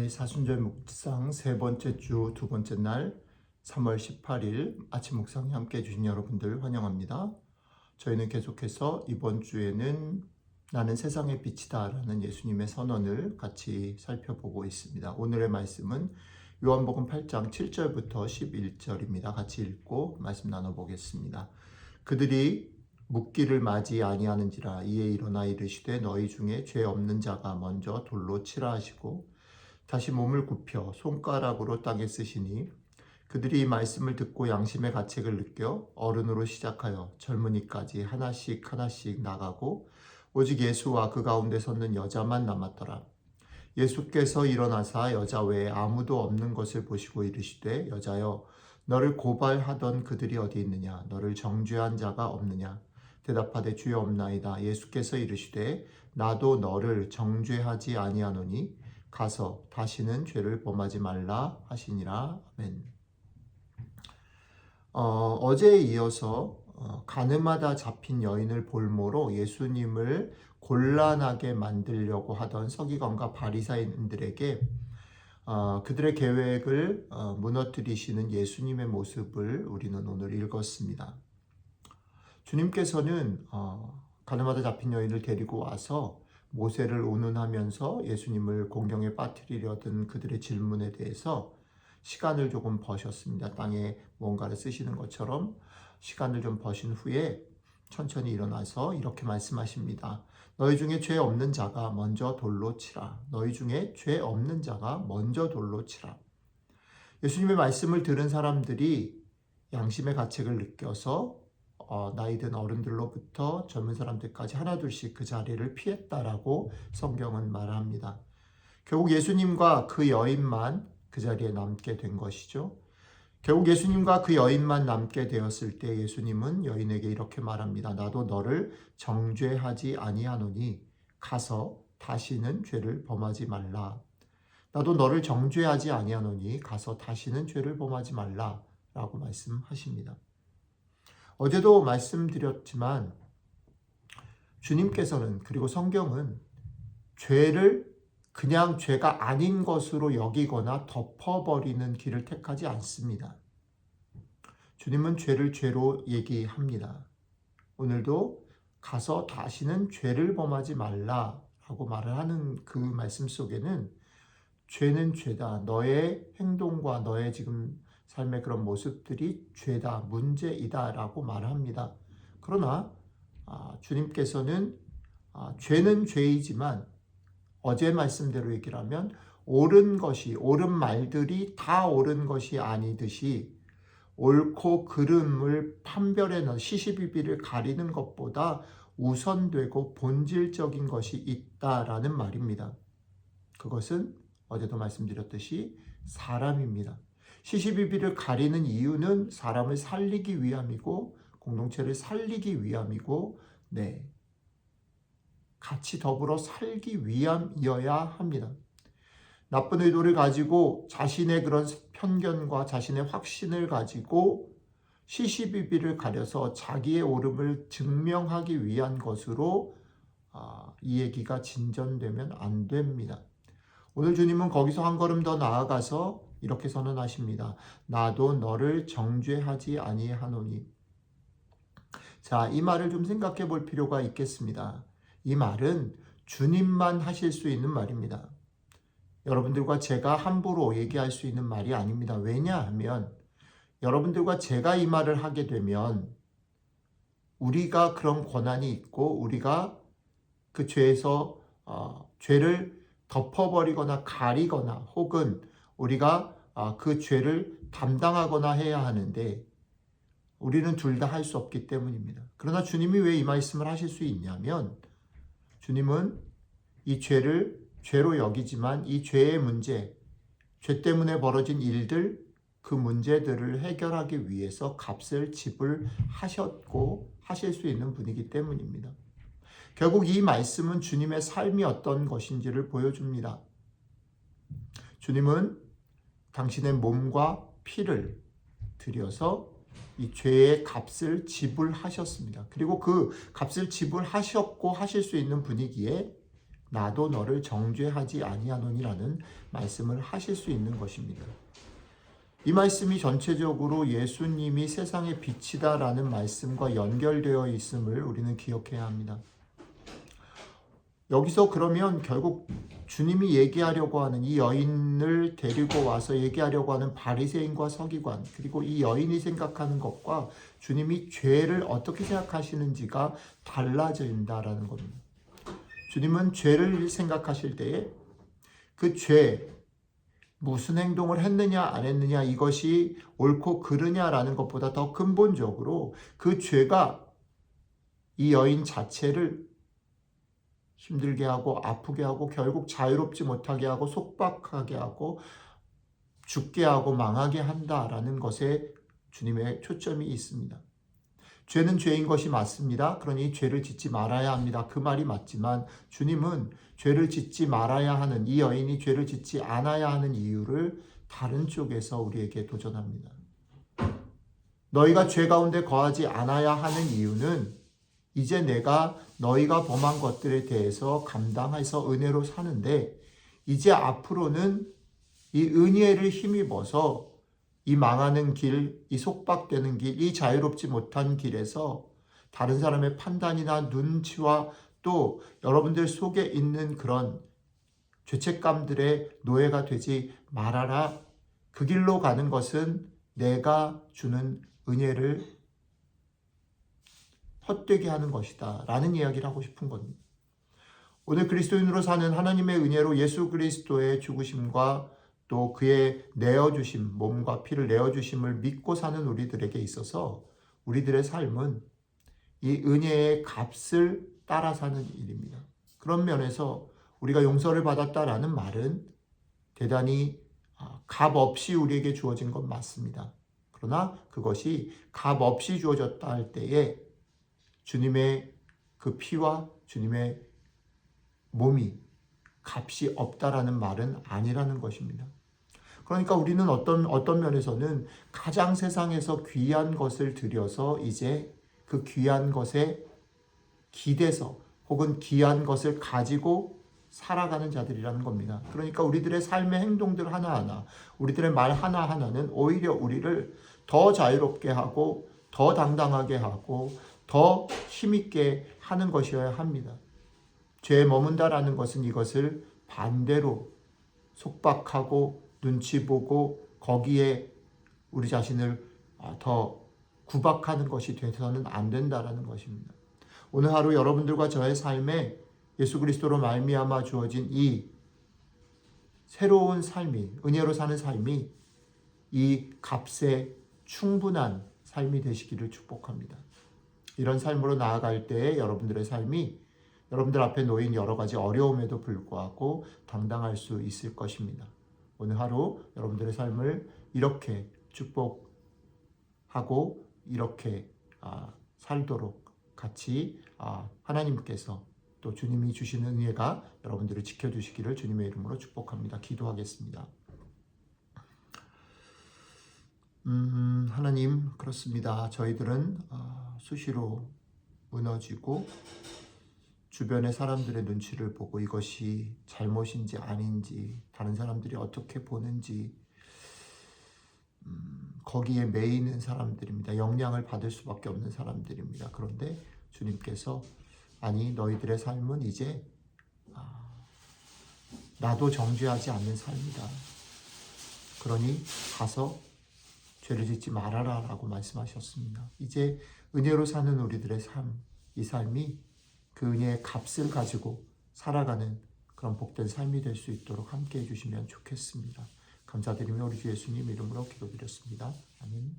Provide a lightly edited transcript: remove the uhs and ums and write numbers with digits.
사순절 묵상 세 번째 주 두 번째 날 3월 18일 아침 묵상에 함께 해주신 여러분들 환영합니다. 저희는 계속해서 이번 주에는 나는 세상의 빛이다 라는 예수님의 선언을 같이 살펴보고 있습니다. 오늘의 말씀은 요한복음 8장 7절부터 11절입니다. 같이 읽고 말씀 나눠보겠습니다. 그들이 묻기를 맞이 아니하는지라 이에 일어나 이르시되 너희 중에 죄 없는 자가 먼저 돌로 치라 하시고 다시 몸을 굽혀 손가락으로 땅에 쓰시니 그들이 이 말씀을 듣고 양심의 가책을 느껴 어른으로 시작하여 젊은이까지 하나씩 하나씩 나가고 오직 예수와 그 가운데 섰는 여자만 남았더라. 예수께서 일어나사 여자 외에 아무도 없는 것을 보시고 이르시되 여자여 너를 고발하던 그들이 어디 있느냐 너를 정죄한 자가 없느냐 대답하되 주여 없나이다. 예수께서 이르시되 나도 너를 정죄하지 아니하노니 가서 다시는 죄를 범하지 말라 하시니라. 아멘. 어제에 이어서 가늠하다 잡힌 여인을 볼모로 예수님을 곤란하게 만들려고 하던 서기관과 바리사인들에게 그들의 계획을 무너뜨리시는 예수님의 모습을 우리는 오늘 읽었습니다. 주님께서는 가늠하다 잡힌 여인을 데리고 와서 모세를 운운하면서 예수님을 공경에 빠뜨리려던 그들의 질문에 대해서 시간을 조금 버셨습니다. 땅에 뭔가를 쓰시는 것처럼 시간을 좀 버신 후에 천천히 일어나서 이렇게 말씀하십니다. 너희 중에 죄 없는 자가 먼저 돌로 치라. 너희 중에 죄 없는 자가 먼저 돌로 치라. 예수님의 말씀을 들은 사람들이 양심의 가책을 느껴서 나이든 어른들로부터 젊은 사람들까지 하나둘씩 그 자리를 피했다라고 성경은 말합니다. 결국 예수님과 그 여인만 그 자리에 남게 된 것이죠. 결국 예수님과 그 여인만 남게 되었을 때 예수님은 여인에게 이렇게 말합니다. 나도 너를 정죄하지 아니하노니 가서 다시는 죄를 범하지 말라. 나도 너를 정죄하지 아니하노니 가서 다시는 죄를 범하지 말라 라고 말씀하십니다. 어제도 말씀드렸지만 주님께서는 그리고 성경은 죄를 그냥 죄가 아닌 것으로 여기거나 덮어버리는 길을 택하지 않습니다. 주님은 죄를 죄로 얘기합니다. 오늘도 가서 다시는 죄를 범하지 말라라고 말을 하는 그 말씀 속에는 죄는 죄다. 너의 행동과 너의 지금 삶의 그런 모습들이 죄다, 문제이다 라고 말합니다. 그러나 주님께서는 죄는 죄이지만 어제 말씀대로 얘기를 하면 옳은 말들이 다 옳은 것이 아니듯이 옳고 그름을 판별해 넣은 시시비비를 가리는 것보다 우선되고 본질적인 것이 있다라는 말입니다. 그것은 어제도 말씀드렸듯이 사람입니다. 시시비비를 가리는 이유는 사람을 살리기 위함이고 공동체를 살리기 위함이고 같이 더불어 살기 위함이어야 합니다. 나쁜 의도를 가지고 자신의 그런 편견과 자신의 확신을 가지고 시시비비를 가려서 자기의 옳음을 증명하기 위한 것으로 이 얘기가 진전되면 안 됩니다. 오늘 주님은 거기서 한 걸음 더 나아가서 이렇게 선언하십니다. 나도 너를 정죄하지 아니하노니. 자, 이 말을 좀 생각해 볼 필요가 있겠습니다. 이 말은 주님만 하실 수 있는 말입니다. 여러분들과 제가 함부로 얘기할 수 있는 말이 아닙니다. 왜냐하면 여러분들과 제가 이 말을 하게 되면 우리가 그런 권한이 있고 우리가 그 죄에서 죄를 덮어버리거나 가리거나 혹은 우리가 그 죄를 담당하거나 해야 하는데 우리는 둘 다 할 수 없기 때문입니다. 그러나 주님이 왜 이 말씀을 하실 수 있냐면 주님은 이 죄를 죄로 여기지만 이 죄의 문제, 죄 때문에 벌어진 일들, 그 문제들을 해결하기 위해서 값을 지불하셨고 하실 수 있는 분이기 때문입니다. 결국 이 말씀은 주님의 삶이 어떤 것인지를 보여줍니다. 주님은 당신의 몸과 피를 들여서 이 죄의 값을 지불하셨습니다. 그리고 그 값을 지불하셨고 하실 수 있는 분이기에 나도 너를 정죄하지 아니하노니라는 말씀을 하실 수 있는 것입니다. 이 말씀이 전체적으로 예수님이 세상의 빛이다라는 말씀과 연결되어 있음을 우리는 기억해야 합니다. 여기서 그러면 결국 주님이 얘기하려고 하는 이 여인을 데리고 와서 얘기하려고 하는 바리새인과 서기관, 그리고 이 여인이 생각하는 것과 주님이 죄를 어떻게 생각하시는지가 달라진다라는 겁니다. 주님은 죄를 생각하실 때에 그 죄, 무슨 행동을 했느냐 안 했느냐, 이것이 옳고 그르냐라는 것보다 더 근본적으로 그 죄가 이 여인 자체를 힘들게 하고 아프게 하고 결국 자유롭지 못하게 하고 속박하게 하고 죽게 하고 망하게 한다라는 것에 주님의 초점이 있습니다. 죄는 죄인 것이 맞습니다. 그러니 죄를 짓지 말아야 합니다. 그 말이 맞지만 주님은 죄를 짓지 말아야 하는, 이 여인이 죄를 짓지 않아야 하는 이유를 다른 쪽에서 우리에게 도전합니다. 너희가 죄 가운데 거하지 않아야 하는 이유는 이제 내가 너희가 범한 것들에 대해서 감당해서 은혜로 사는데, 이제 앞으로는 이 은혜를 힘입어서 이 망하는 길, 이 속박되는 길, 이 자유롭지 못한 길에서 다른 사람의 판단이나 눈치와 또 여러분들 속에 있는 그런 죄책감들의 노예가 되지 말아라. 그 길로 가는 것은 내가 주는 은혜를 헛되게 하는 것이다 라는 이야기를 하고 싶은 겁니다. 오늘 그리스도인으로 사는 하나님의 은혜로 예수 그리스도의 죽으심과 또 그의 내어주심, 몸과 피를 내어주심을 믿고 사는 우리들에게 있어서 우리들의 삶은 이 은혜의 값을 따라 사는 일입니다. 그런 면에서 우리가 용서를 받았다라는 말은 대단히 값 없이 우리에게 주어진 건 맞습니다. 그러나 그것이 값 없이 주어졌다 할 때에 주님의 그 피와 주님의 몸이 값이 없다라는 말은 아니라는 것입니다. 그러니까 우리는 어떤 면에서는 가장 세상에서 귀한 것을 들여서 이제 그 귀한 것에 기대서 혹은 귀한 것을 가지고 살아가는 자들이라는 겁니다. 그러니까 우리들의 삶의 행동들 하나하나, 우리들의 말 하나하나는 오히려 우리를 더 자유롭게 하고 더 당당하게 하고 더 힘있게 하는 것이어야 합니다. 죄에 머문다라는 것은 이것을 반대로 속박하고 눈치 보고 거기에 우리 자신을 더 구박하는 것이 돼서는 안 된다라는 것입니다. 오늘 하루 여러분들과 저의 삶에 예수 그리스도로 말미암아 주어진 이 새로운 삶이, 은혜로 사는 삶이 이 값에 충분한 삶이 되시기를 축복합니다. 이런 삶으로 나아갈 때에 여러분들의 삶이 여러분들 앞에 놓인 여러 가지 어려움에도 불구하고 당당할 수 있을 것입니다. 오늘 하루 여러분들의 삶을 이렇게 축복하고 이렇게 살도록 같이 하나님께서 또 주님이 주시는 은혜가 여러분들을 지켜주시기를 주님의 이름으로 축복합니다. 기도하겠습니다. 하나님, 그렇습니다. 저희들은 수시로 무너지고 주변의 사람들의 눈치를 보고 이것이 잘못인지 아닌지, 다른 사람들이 어떻게 보는지 거기에 매이는 사람들입니다. 영향을 받을 수밖에 없는 사람들입니다. 그런데 주님께서 아니, 너희들의 삶은 이제 나도 정죄하지 않는 삶이다. 그러니 가서 죄를 짓지 말아라 라고 말씀하셨습니다. 이제 은혜로 사는 우리들의 삶, 이 삶이 그 은혜의 값을 가지고 살아가는 그런 복된 삶이 될 수 있도록 함께 해주시면 좋겠습니다. 감사드리며 우리 주 예수님 이름으로 기도드렸습니다. 아멘.